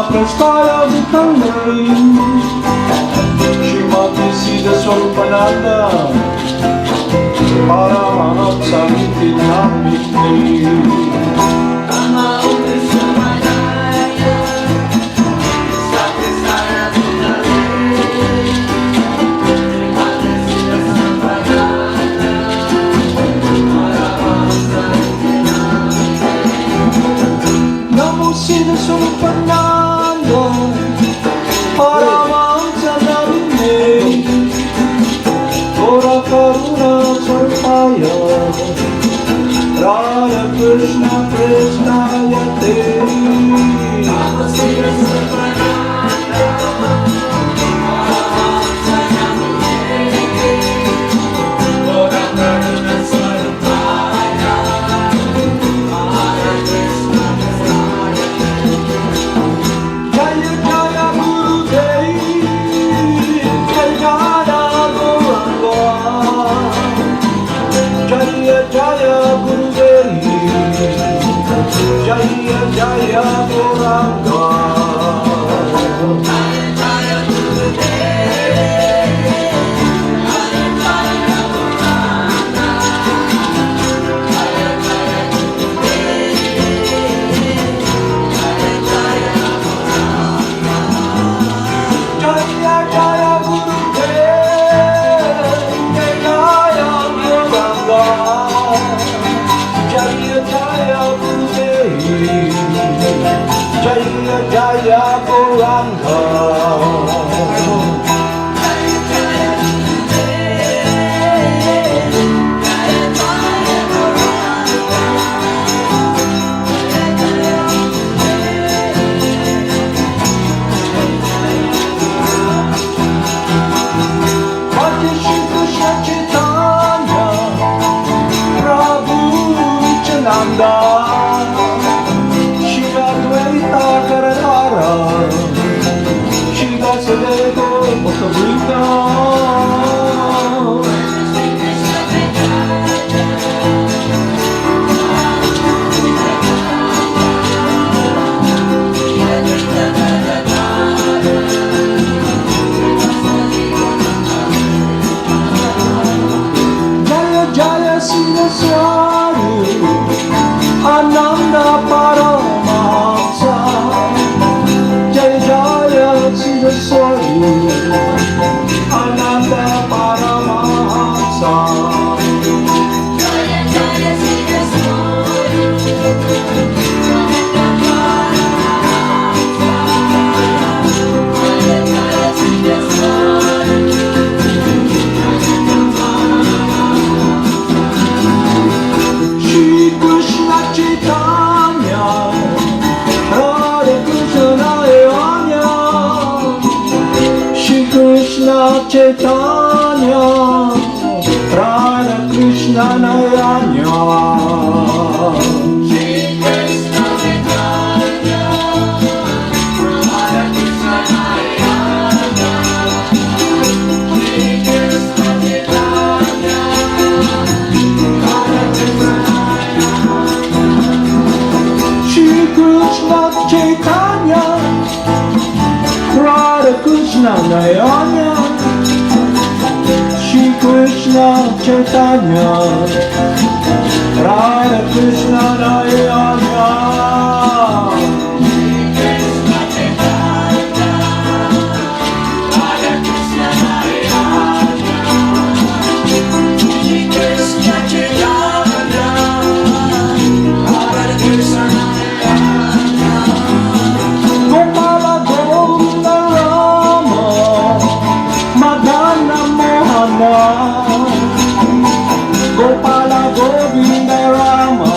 Prestaya Vitangari Shrimati Siddhaswarupananda Paramahamsa Nityanamiti Namo Siddhaswarupananda Paramahamsa Gora Karuna Sarpaya Radha Krishna Prestaya Te Namo Siddhaswarupananda Paramahamsa Gora Karuna Sarpaya Radha Krishna Jaya Jaya Jaya Gauranga Jaya Jaya Gurudev Jaya Gauranga Jaya Jaya Gurudev Jaya Jaya Gauranga Bhakti Shri Krishna Chaitanya Prabhu Nityananda Shigasudeva Bhakta Jaya Jaya Siddhaswarupananda Paramahamsa Jaya Jaya Siddhaswarupananda Paramahamsa Jaya Jaya Siddhaswarupananda Paramahamsa Jaya Jaya Siddhaswarupananda Shri Krishna Chaitanya Radha Krishna Krishna Chaitanya Radha Krishna Nayanya Shri Krishna Chaitanya Radha Krishna Nayanya Shri Krishna Chaitanya Radha Krishna Nayanya Shri Krishna Chaitanya Radha Krishna Nayanya Shri Krishna Chaitanya Radha Krishna Nayanya Shri Krishna Chaitanya Radha Krishna Nayanya Gopala Govinda Rama Madana Mohana Gopala Govinda Rama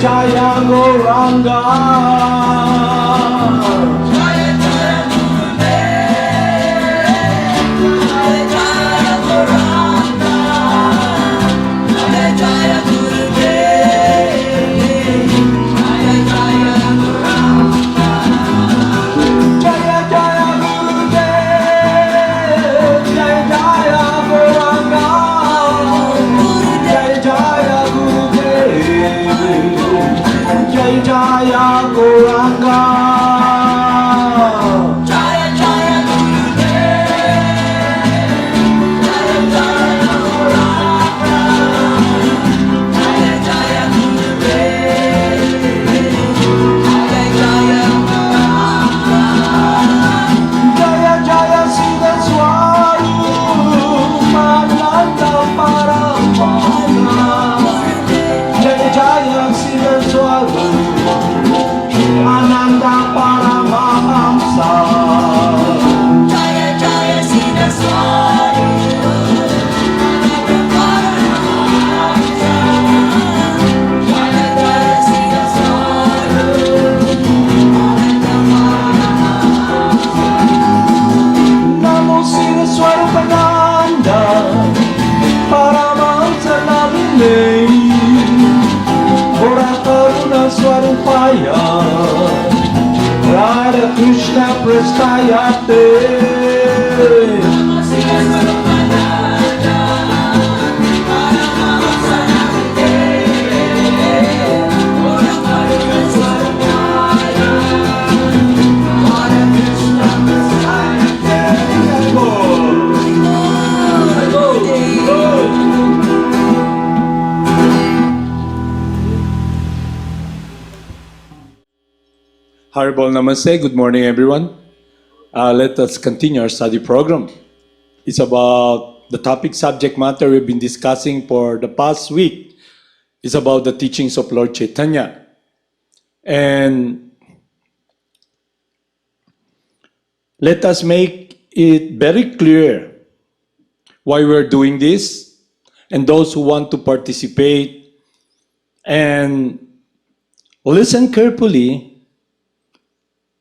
Jaya Gauranga. Jaya Jaya Gurudev, Jaya Jaya Gauranga, Jaya Jaya Gurudev, Jaya Jaya Gauranga, Jaya Jaya Gurudev, Jaya Jaya Gauranga. Jaya Jaya Gurudev, Jaya Jaya Gauranga. Jaya Jaya Gurudev, Jaya Jaya Gauranga, Jaya Jaya Gurudev, Jaya Jaya Gauranga. Jaya Jaya Siddhaswarupananda Paramahamsa. Jaya Jaya Siddhaswarupananda Paramahamsa. Jaya Jaya Siddhaswarupananda, Jaya Jaya Siddhaswarupananda. Namo Siddhaswarupananda Paramahamsa Namine Pura Karuna Swarupaya Radha Krishna Prastayate. Namo Siddhaswarupananda, Paramahamsa Namine, Pura Karuna Swarupaya, Radha Krishna Prasayate. Haribol Namaste. Good morning, everyone. Let us continue our study program. It's about the topic subject matter we've been discussing for the past week. It's about the teachings of Lord Chaitanya. And let us make it very clear why we're doing this, and those who want to participate and listen carefully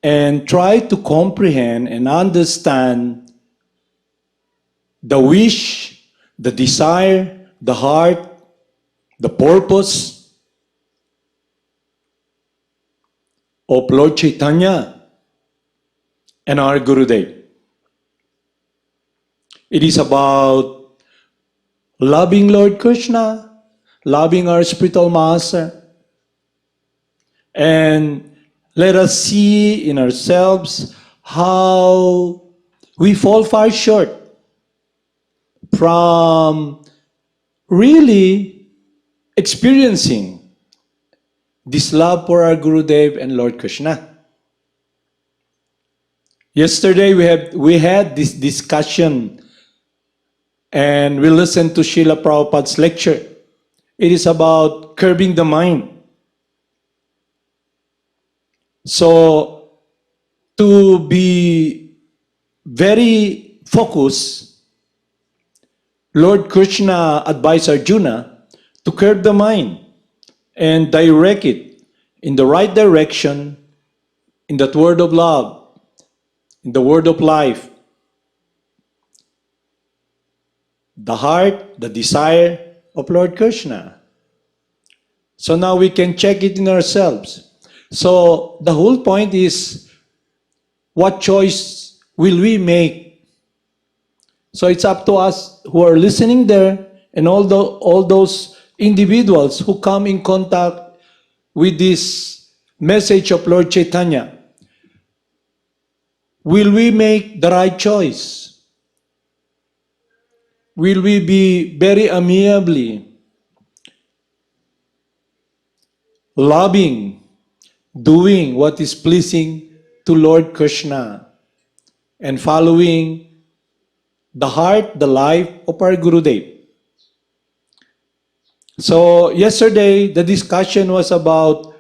and try to comprehend and understand the wish, the desire, the heart, the purpose of Lord Chaitanya and our Gurudev. It is about loving Lord Krishna, loving our spiritual master, and let us see in ourselves how we fall far short from really experiencing this love for our Gurudev and Lord Krishna. Yesterday we had this discussion and we listened to Srila Prabhupada's lecture. It is about curbing the mind. So to be very focused, Lord Krishna advised Arjuna to curb the mind and direct it in the right direction, in that word of love, in the word of life, the heart, the desire of Lord Krishna. So now we can check it in ourselves. So the whole point is, what choice will we make? So it's up to us who are listening there and all those individuals who come in contact with this message of Lord Chaitanya. Will we make the right choice? Will we be very amiably loving, doing what is pleasing to Lord Krishna, and following the heart, the life of our Gurudev? So yesterday, the discussion was about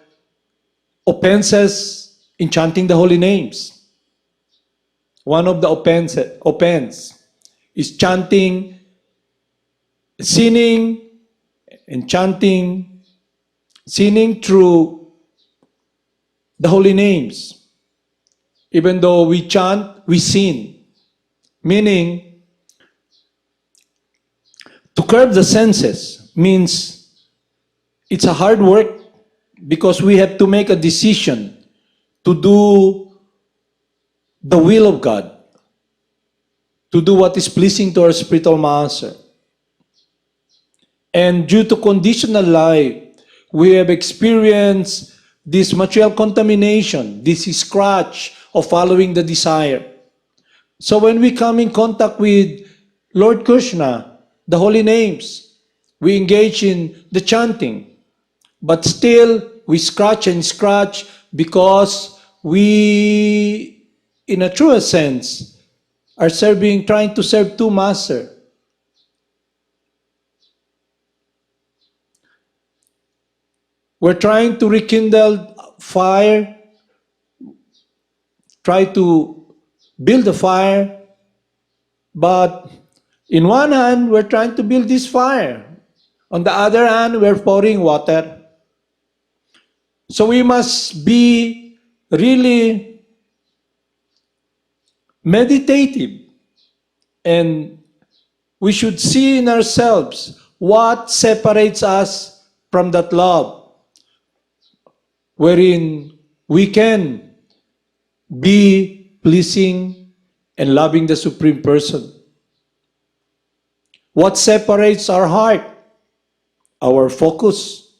offenses in chanting the holy names. One of the offense is chanting, sinning, and chanting Sinning through the holy names. Even though we chant, we sin. Meaning, to curb the senses means it's a hard work because we have to make a decision to do the will of God, to do what is pleasing to our spiritual master. And due to conditional life, we have experienced this material contamination, this scratch of following the desire. So when we come in contact with Lord Krishna, the holy names, we engage in the chanting, but still we scratch and scratch because we, in a truer sense, are trying to serve two masters. We're trying to rekindle fire, try to build a fire, but in one hand, we're trying to build this fire. On the other hand, we're pouring water. So we must be really meditative, and we should see in ourselves what separates us from that love, wherein we can be pleasing and loving the Supreme Person. What separates our heart? Our focus.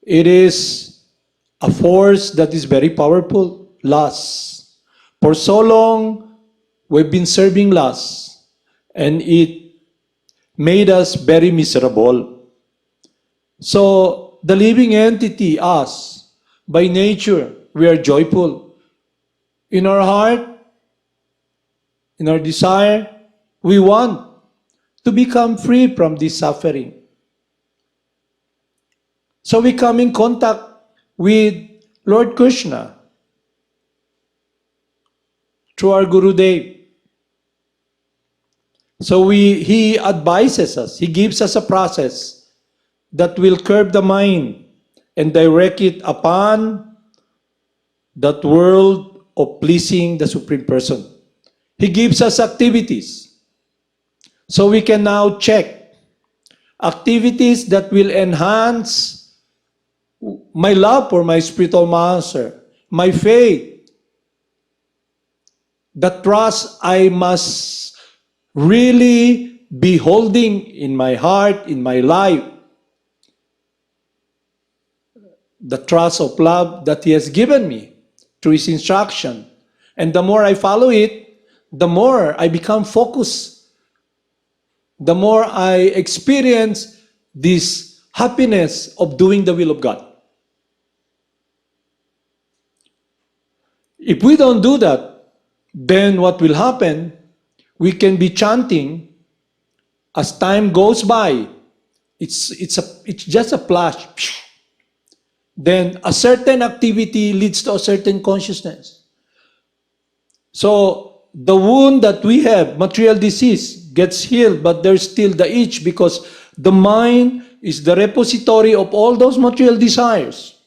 It is a force that is very powerful, lust. For so long, we've been serving lust, and it made us very miserable. So, the living entity, us, by nature, we are joyful. In our heart, in our desire, we want to become free from this suffering. So we come in contact with Lord Krishna through our Gurudev. So he advises us, he gives us a process that will curb the mind and direct it upon that world of pleasing the Supreme Person. He gives us activities. So we can now check activities that will enhance my love for my spiritual master, my faith, the trust I must really be holding in my heart, in my life, the trust of love that He has given me through His instruction. And the more I follow it, the more I become focused, the more I experience this happiness of doing the will of God. If we don't do that, then what will happen? We can be chanting as time goes by. It's just a flash. Then a certain activity leads to a certain consciousness. So the wound that we have, material disease, gets healed, but there's still the itch because the mind is the repository of all those material desires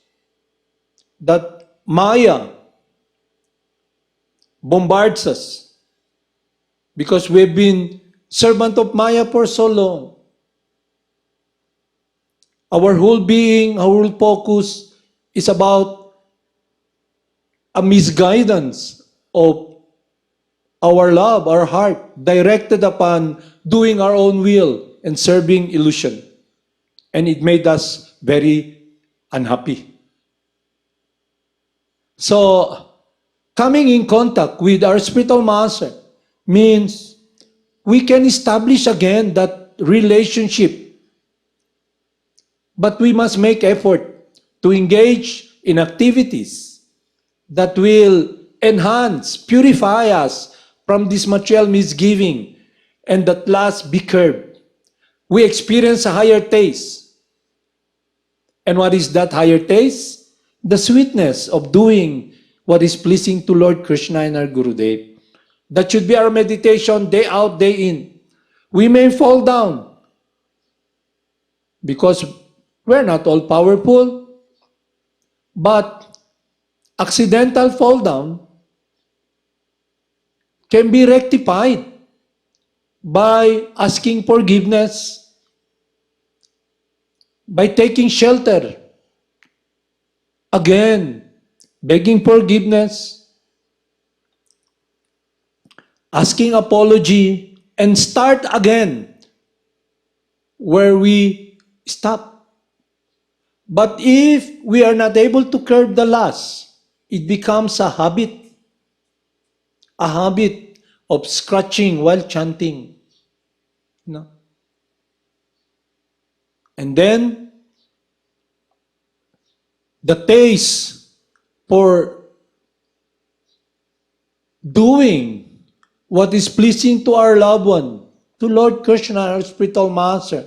that Maya bombards us because we've been servant of Maya for so long. Our whole being, our whole focus is about a misguidance of our love, our heart, directed upon doing our own will and serving illusion. And it made us very unhappy. So, coming in contact with our spiritual master means we can establish again that relationship. But we must make effort to engage in activities that will enhance, purify us from this material misgiving, and that last be curbed. We experience a higher taste. And what is that higher taste? The sweetness of doing what is pleasing to Lord Krishna and our Gurudev. That should be our meditation day out, day in. We may fall down because we're not all powerful. But accidental fall down can be rectified by asking forgiveness, by taking shelter, again, begging forgiveness, asking apology, and start again where we stop. But if we are not able to curb the lust, it becomes a habit of scratching while chanting. No? And then the taste for doing what is pleasing to our loved one, to Lord Krishna, our spiritual master.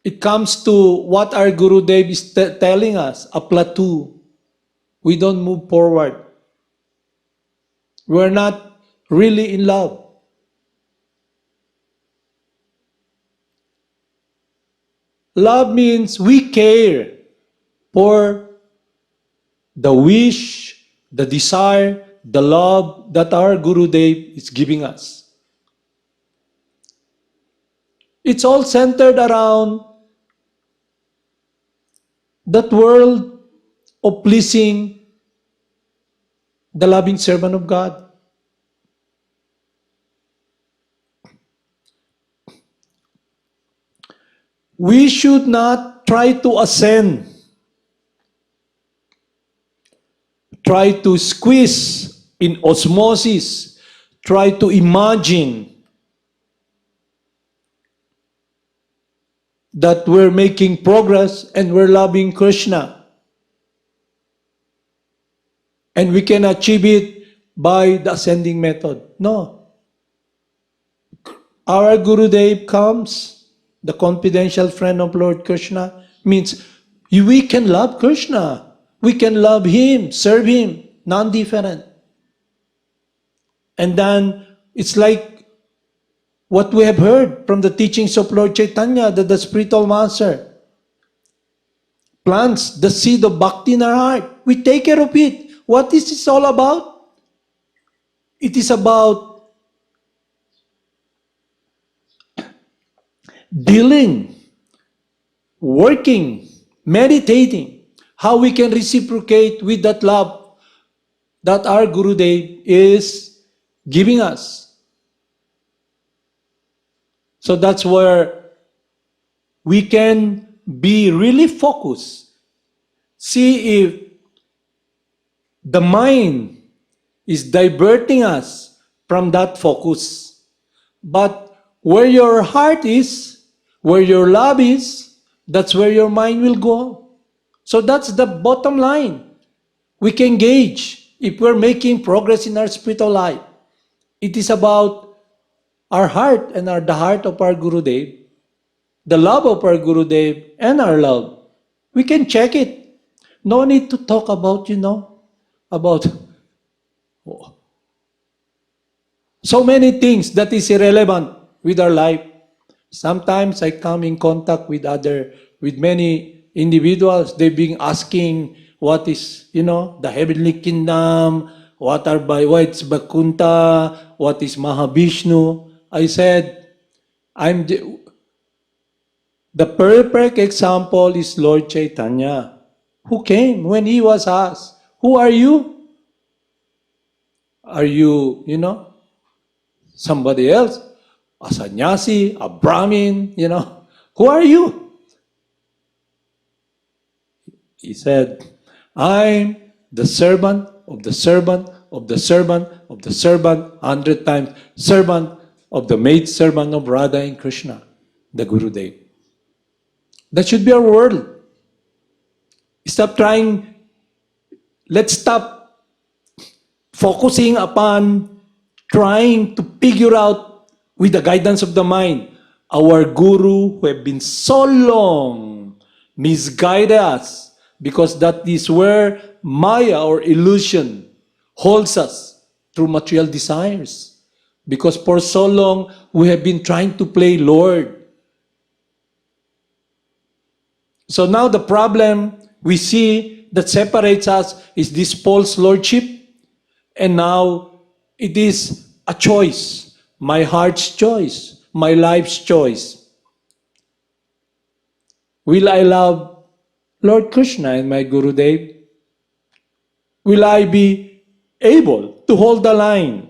It comes to what our Guru Dev is telling us, a plateau. We don't move forward. We're not really in love. Love means we care for the wish, the desire, the love that our Guru Dev is giving us. It's all centered around that world of pleasing the loving servant of God. We should not try to ascend, try to squeeze in osmosis, try to imagine that we're making progress and we're loving Krishna. And we can achieve it by the ascending method. No. Our Gurudev comes, the confidential friend of Lord Krishna, means we can love Krishna. We can love Him, serve Him, non-different. And then it's like what we have heard from the teachings of Lord Chaitanya, that the spiritual master plants the seed of bhakti in our heart. We take care of it. What is this all about? It is about dealing, working, meditating, how we can reciprocate with that love that our Gurudev is giving us. So that's where we can be really focused. See if the mind is diverting us from that focus. But where your heart is, where your love is, that's where your mind will go. So that's the bottom line. We can gauge if we're making progress in our spiritual life. It is about our heart and the heart of our Gurudev, the love of our Gurudev and our love. We can check it. No need to talk about, about so many things that is irrelevant with our life. Sometimes I come in contact with many individuals. They've been asking what is, the heavenly kingdom, what is Vakunta, what is Mahavishnu. I said, the perfect example is Lord Chaitanya, who came when he was asked, who are you? Are you, somebody else? A sannyasi, a Brahmin, who are you? He said, I'm the servant of the servant of the servant of the servant, 100 times, servant of the maid servant of Radha and Krishna, the Gurudev. That should be our world. Let's stop focusing upon trying to figure out with the guidance of the mind. Our Guru who have been so long misguided us, because that is where Maya or illusion holds us through material desires. Because for so long we have been trying to play Lord. So now the problem we see that separates us is this false lordship, and now it is a choice, my heart's choice, my life's choice. Will I love Lord Krishna and my Gurudev? Will I be able to hold the line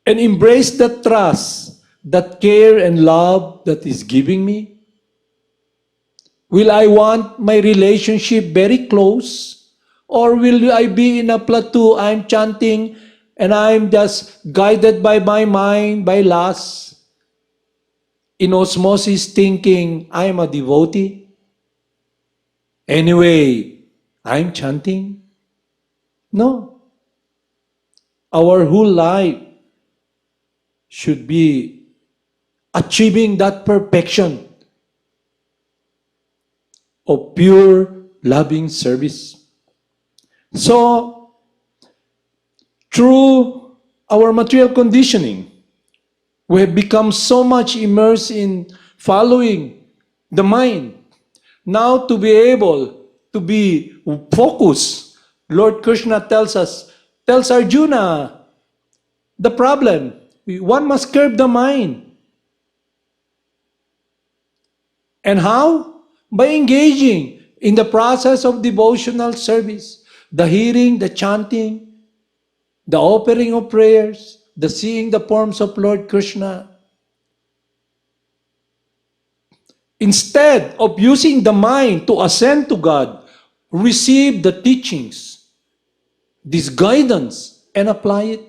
and embrace that trust, that care and love that is giving me? Will I want my relationship very close? Or will I be in a plateau, I'm chanting and I'm just guided by my mind, by lust, in osmosis thinking I'm a devotee? Anyway, I'm chanting? No. Our whole life should be achieving that perfection of pure loving service. So, through our material conditioning, we have become so much immersed in following the mind. Now to be able to be focused, Lord Krishna tells Arjuna, the problem, one must curb the mind. And how? By engaging in the process of devotional service, the hearing, the chanting, the offering of prayers, the seeing the forms of Lord Krishna. Instead of using the mind to ascend to God, receive the teachings, this guidance, and apply it.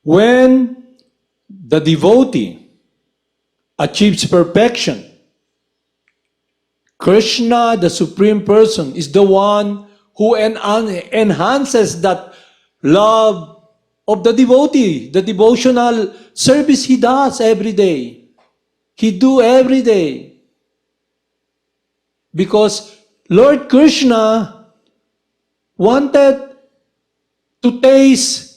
When the devotee achieves perfection, Krishna, the Supreme Person, is the one who enhances that love of the devotee, the devotional service he does every day. He do every day. Because Lord Krishna wanted to taste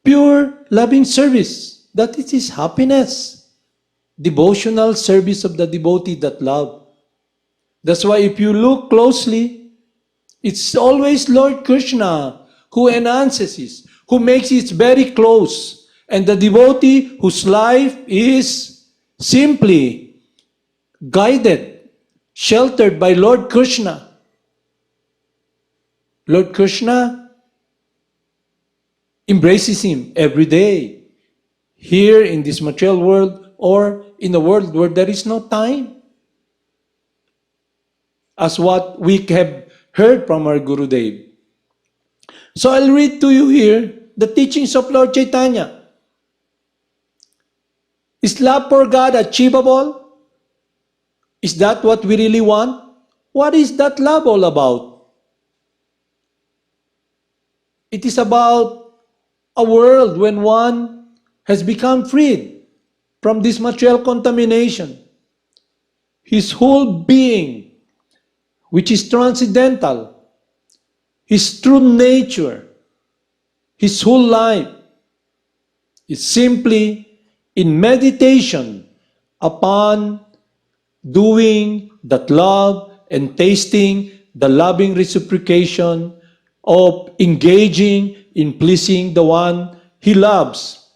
pure loving service. That is his happiness. Devotional service of the devotee that love. That's why if you look closely, it's always Lord Krishna who enhances it, who makes it very close. And the devotee whose life is simply guided, sheltered by Lord Krishna. Lord Krishna embraces him every day, here in this material world or in a world where there is no time. As what we have heard from our Gurudev. So I'll read to you here the teachings of Lord Chaitanya. Is love for God achievable? Is that what we really want? What is that love all about? It is about a world when one has become freed from this material contamination. His whole being, which is transcendental, his true nature, his whole life is simply in meditation upon doing that love and tasting the loving reciprocation of engaging in pleasing the one he loves.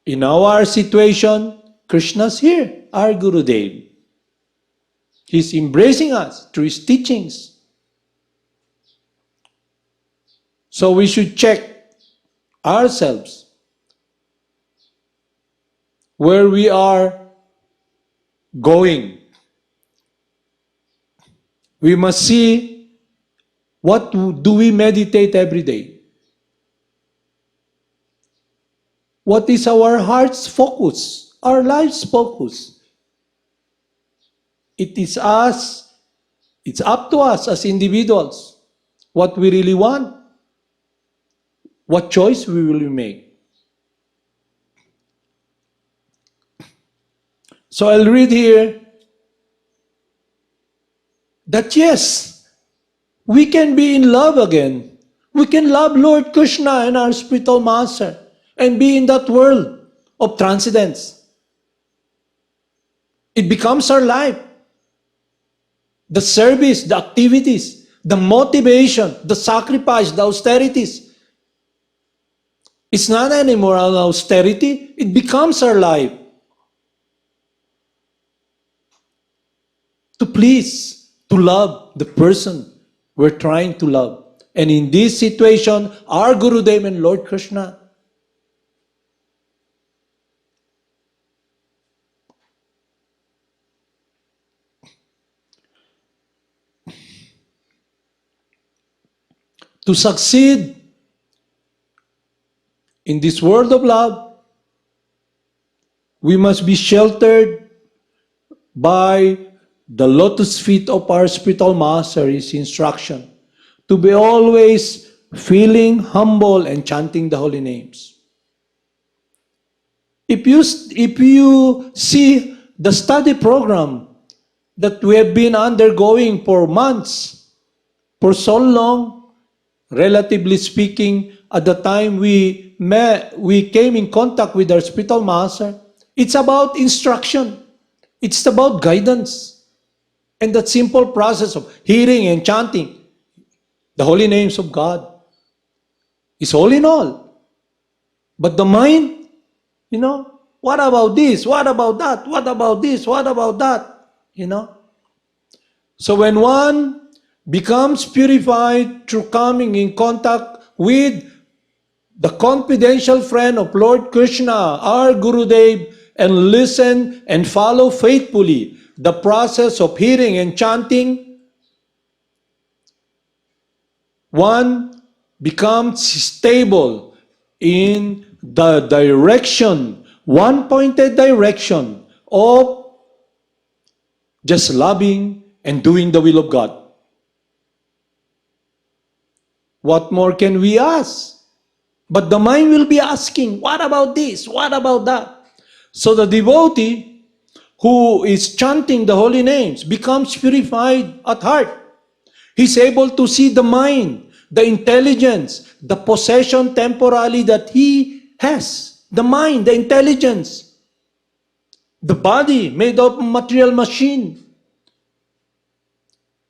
In our situation, Krishna's here, our Gurudev. He's embracing us through his teachings. So we should check ourselves where we are going. We must see what do we meditate every day. What is our heart's focus, our life's focus? It is us, it's up to us as individuals, what we really want, what choice we will make. So I'll read here that yes, we can be in love again. We can love Lord Krishna and our spiritual master and be in that world of transcendence. It becomes our life. The service, the activities, the motivation, the sacrifice, the austerities. It's not anymore an austerity. It becomes our life. To please, to love the person we're trying to love. And in this situation, our Gurudev and Lord Krishna, to succeed in this world of love, we must be sheltered by the lotus feet of our spiritual master, his instruction, to be always feeling humble and chanting the holy names. If you see the study program that we have been undergoing for months, for so long, relatively speaking, at the time we came in contact with our spiritual master, it's about instruction. It's about guidance. And that simple process of hearing and chanting the holy names of God is all in all. But the mind, what about this? What about that? What about this? What about that? So when one becomes purified through coming in contact with the confidential friend of Lord Krishna, our Gurudev, and listen and follow faithfully the process of hearing and chanting, one becomes stable in the direction, one pointed direction of just loving and doing the will of God. What more can we ask? But the mind will be asking, what about this? What about that? So the devotee who is chanting the holy names becomes purified at heart. He's able to see the mind, the intelligence, the possession temporally that he has. The mind, the intelligence, the body made of material machine.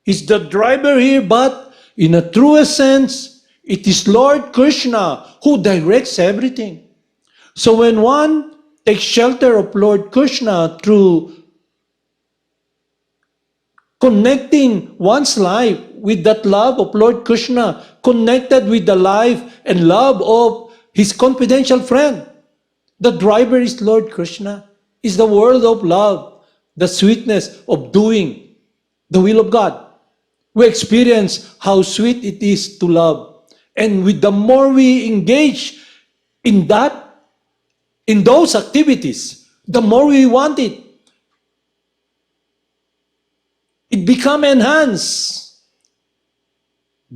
Is the driver here, but in a truest sense, it is Lord Krishna who directs everything. So when one takes shelter of Lord Krishna through connecting one's life with that love of Lord Krishna, connected with the life and love of his confidential friend, the driver is Lord Krishna, is the world of love, the sweetness of doing the will of God. We experience how sweet it is to love. And with the more we engage in those activities, the more we want it. It becomes enhanced.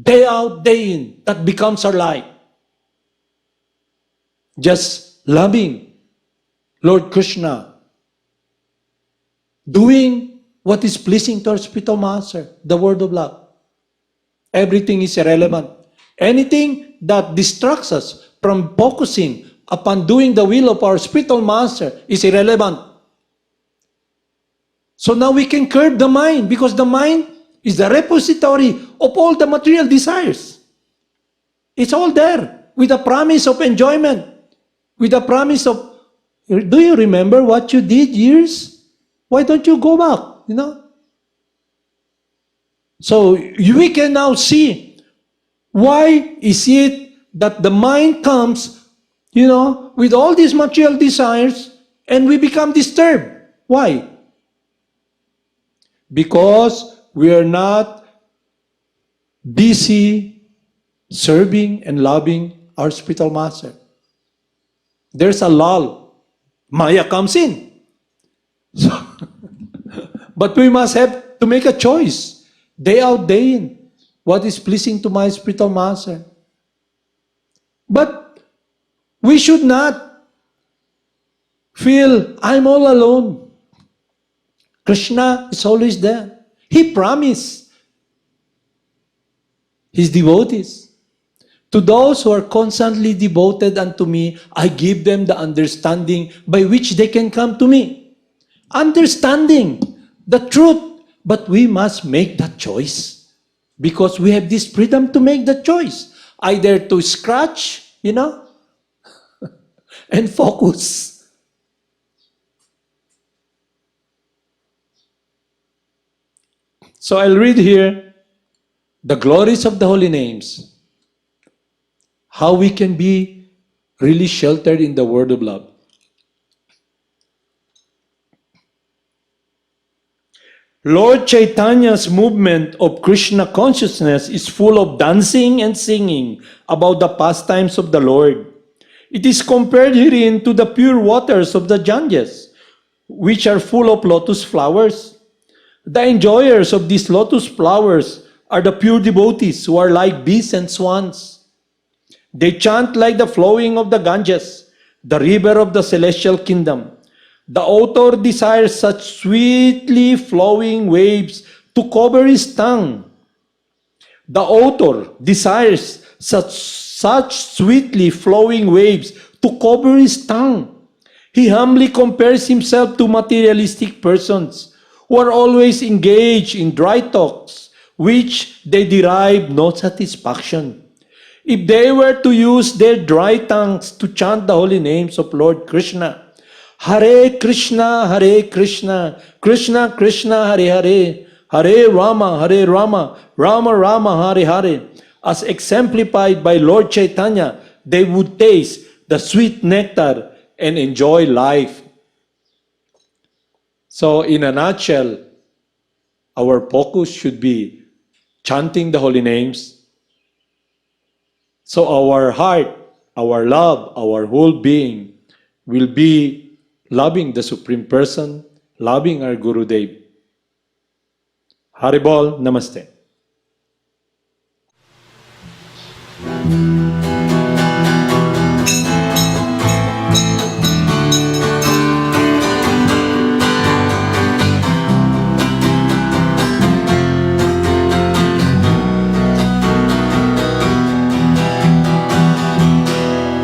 Day out, day in. That becomes our life. Just loving Lord Krishna. Doing what is pleasing to our spiritual master, the word of love. Everything is irrelevant. Anything that distracts us from focusing upon doing the will of our spiritual master is irrelevant. So now we can curb the mind, because the mind is the repository of all the material desires. It's all there with a promise of enjoyment, with a promise of, do you remember what you did years? Why don't you go back? So we can now see why is it that the mind comes, with all these material desires and we become disturbed. Why? Because we are not busy serving and loving our spiritual master. There's a lull. Maya comes in. So, but we must have to make a choice, day out, day in. What is pleasing to my spiritual master? But we should not feel, I'm all alone. Krishna is always there. He promised His devotees. To those who are constantly devoted unto me, I give them the understanding by which they can come to me. Understanding the truth, but we must make that choice because we have this freedom to make the choice, either to scratch, and focus. So I'll read here the glories of the holy names, how we can be really sheltered in the word of love. Lord Chaitanya's movement of Krishna consciousness is full of dancing and singing about the pastimes of the Lord. It is compared herein to the pure waters of the Ganges, which are full of lotus flowers. The enjoyers of these lotus flowers are the pure devotees who are like bees and swans. They chant like the flowing of the Ganges, the river of the celestial kingdom. The author desires such sweetly flowing waves to cover his tongue. The author desires such sweetly flowing waves to cover his tongue. He humbly compares himself to materialistic persons who are always engaged in dry talks, which they derive no satisfaction. If they were to use their dry tongues to chant the holy names of Lord Krishna, Hare Krishna, Krishna Krishna, Hare Hare, Hare Rama, Rama Rama, Hare Hare, as exemplified by Lord Chaitanya, they would taste the sweet nectar and enjoy life. So in a nutshell, our focus should be chanting the holy names. So our heart, our love, our whole being will be loving the Supreme Person, loving our Gurudev. Haribol, Namaste.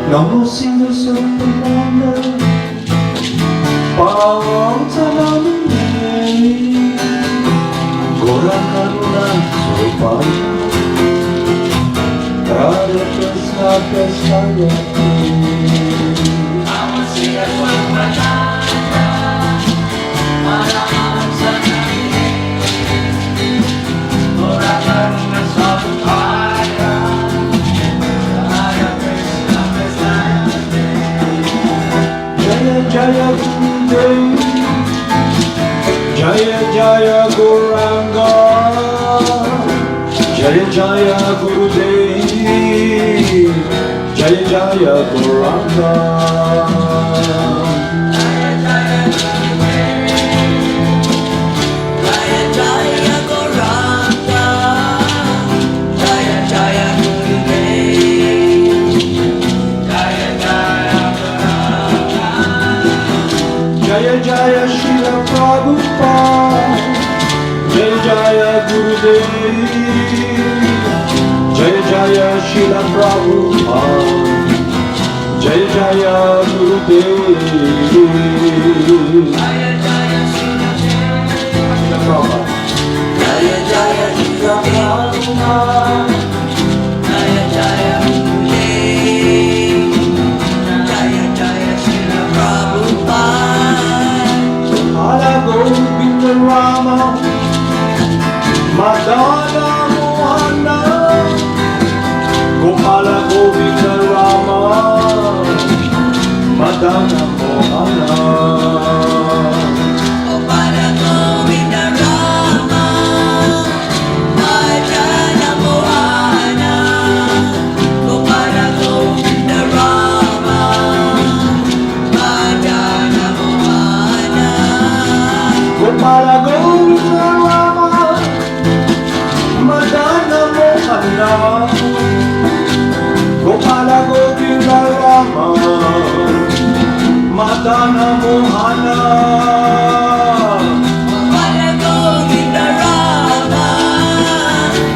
Namo Siddhaswarupananda, Paramahamsa Gora Karuna Surupaya, Radha Krishna Krishna Namo Siddhaswarupananda, Paramahamsa Gora Karuna Surupaya, Radha Krishna Krishna Jaya Jaya Gurudev, Jaya Jaya Gauranga, Jaya Jaya Gurudev, Jaya Jaya Gauranga. Jaya Jaya Srila Prabhupada, Jaya Jaya Gurudev, Jaya Jaya Srila Prabhupada, Jaya Jaya Gurudev, Jaya Jaya Srila Prabhupada, Jaya Jaya Srila Prabhupada, Jaya Jaya Gurudev, Jaya Jaya Srila Prabhupada. Hala Govinda Rama, Madana Mohana, Gopala Govinda Rama, Madana Mohana. Gopala Govinda Rama, Madana Mohana, Gopala Govinda Rama, Madana Mohana. Gopala Govinda Rama, Madana Mohana, Gopala Govinda Rama, Madana Mohana. Gopala Govinda Rama,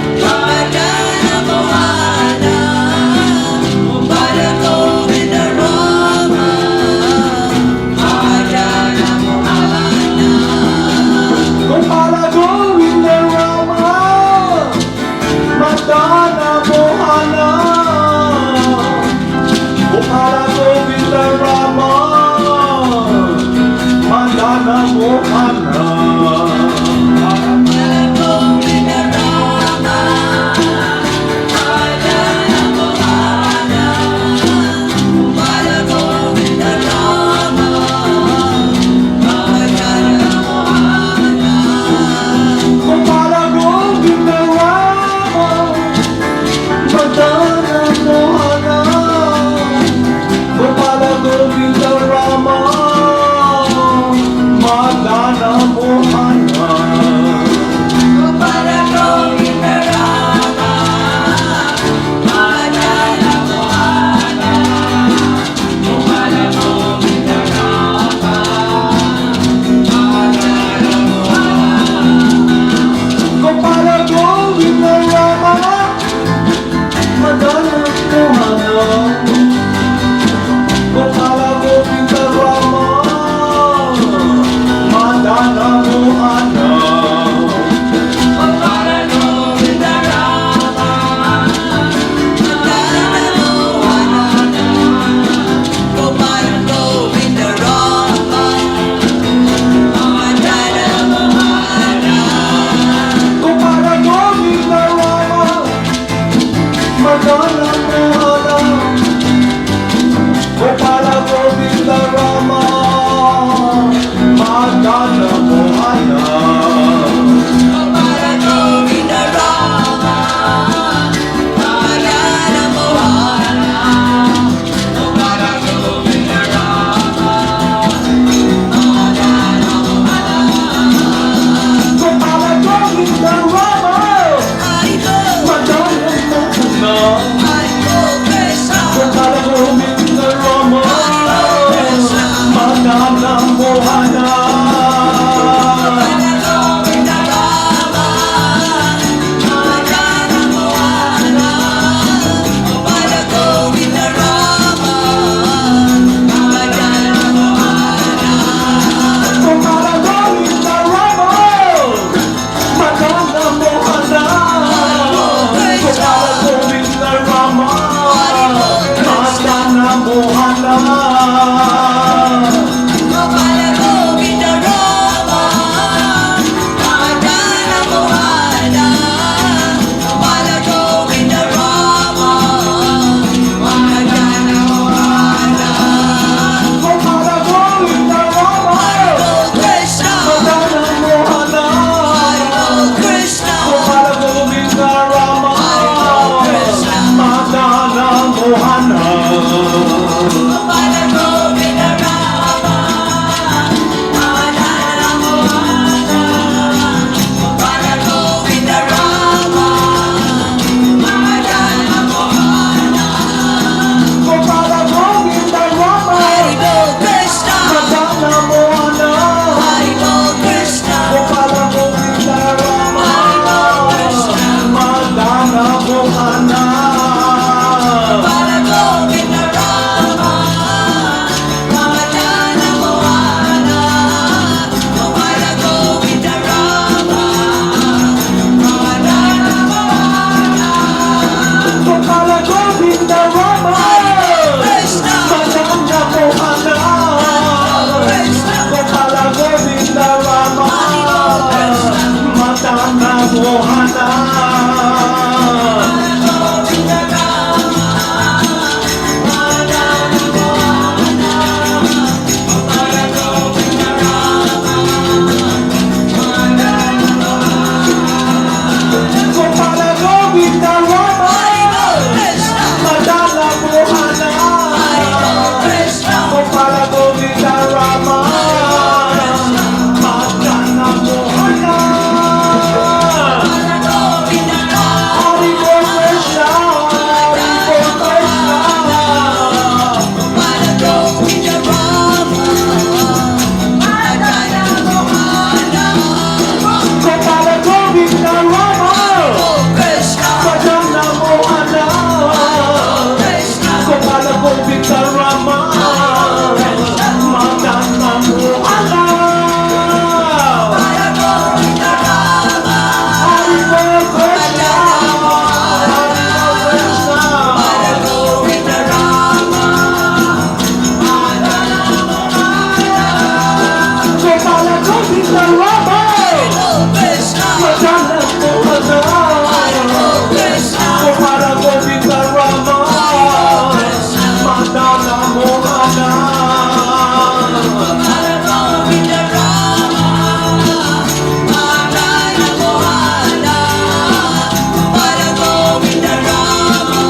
Madana Mohana, Mohana. Govinda Rama, Madana Mohana, Gopala Govinda Rama, Madana Mohana, Gopala Govinda Rama, Krishna, Madana Mohana. Krishna, Gopala Govinda Rama, Madana Mohana. Govinda Rama, Madana Mohana, Gopala Govinda Rama, Madana Gopala Govinda Rama, Krishna, Madana Mohana. Krishna, Gopala Govinda Rama, Madana Mohana. Govinda Rama, Hari Bol Krishna, Hari Bol Krishna. Gopala Govinda Rama, Madana Mohana, Gopala Govinda Rama, Krishna, Madana Mohana. Krishna, Gopala Govinda Rama, Madana Mohana. Govinda Rama, Hari Bol Krishna, Hari Bol Krishna. Govinda Rama, Madana Gopala Govinda Rama, Krishna, Madana Mohana. Krishna, Gopala Govinda Rama, Madana Mohana. Govinda Rama, Madana Mohana, Govinda Rama,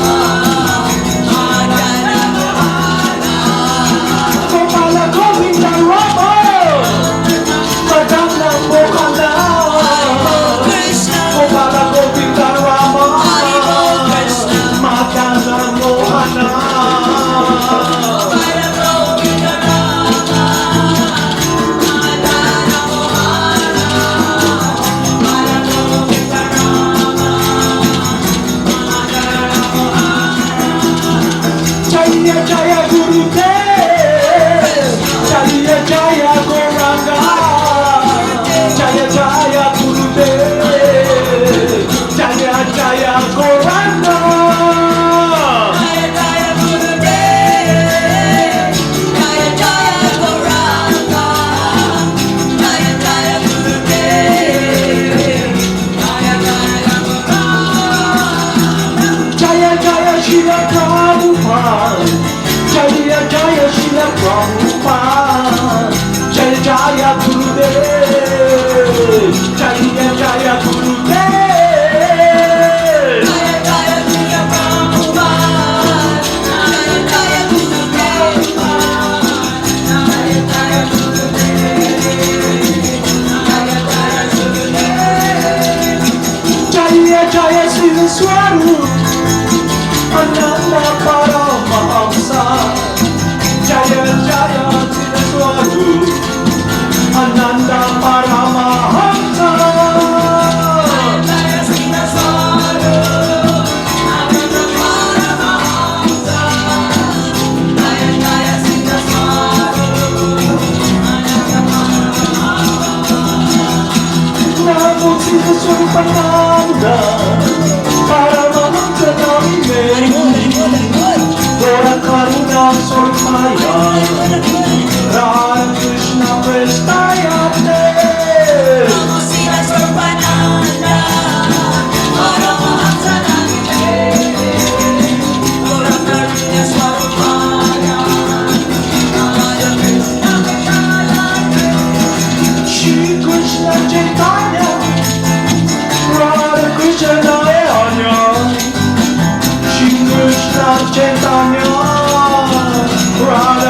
Madana Mohana, Gopala Govinda Rama, Madana Mohana. Krishna, Gopala Govinda Rama, Krishna, Madana Mohana. Govinda Rama, Madana Mohana, Govinda Rama, Madana Jaya Jaya Gurudev, Jaya Jaya Gauranga, Jaya Jaya Gurudev, Jaya Jaya Gauranga. Jaya Jaya Gurudev, Jaya Jaya Gauranga, Jaya Jaya Gurudev, Jaya Jaya Gauranga, Jaya Jaya Shila Prabhupada, Jaya Jaya Shila Prabhupada, Jaya Jaya Gurudev, Jaya Jaya Gurudev. Jaya Jaya Jaya Prabhupada, Jaya Jaya Gurudev, Jaya Jaya Gurudev, Jaya Jaya Gurudev. Jaya Jaya Siddhaswarupananda Paramahamsa, Jaya Jaya Siddhaswarupananda Paramahamsa. Jaya Siddhaswarupananda Paramahamsa, Jaya Jaya Siddhaswarupananda Namo Siddhaswarupananda Paramahamsa Namine, Gora Karuna Swarmaya, Radha Krishna Prestaya Te. Namo Siddhaswarupananda, Paramahamsa Namine, Gora Karuna Swarupaya, Radha Krishna Prestaya Te. Shri Krishna Chaitanya, Radha Krishna Dayanya, Shri Krishna Chaitanya, Radha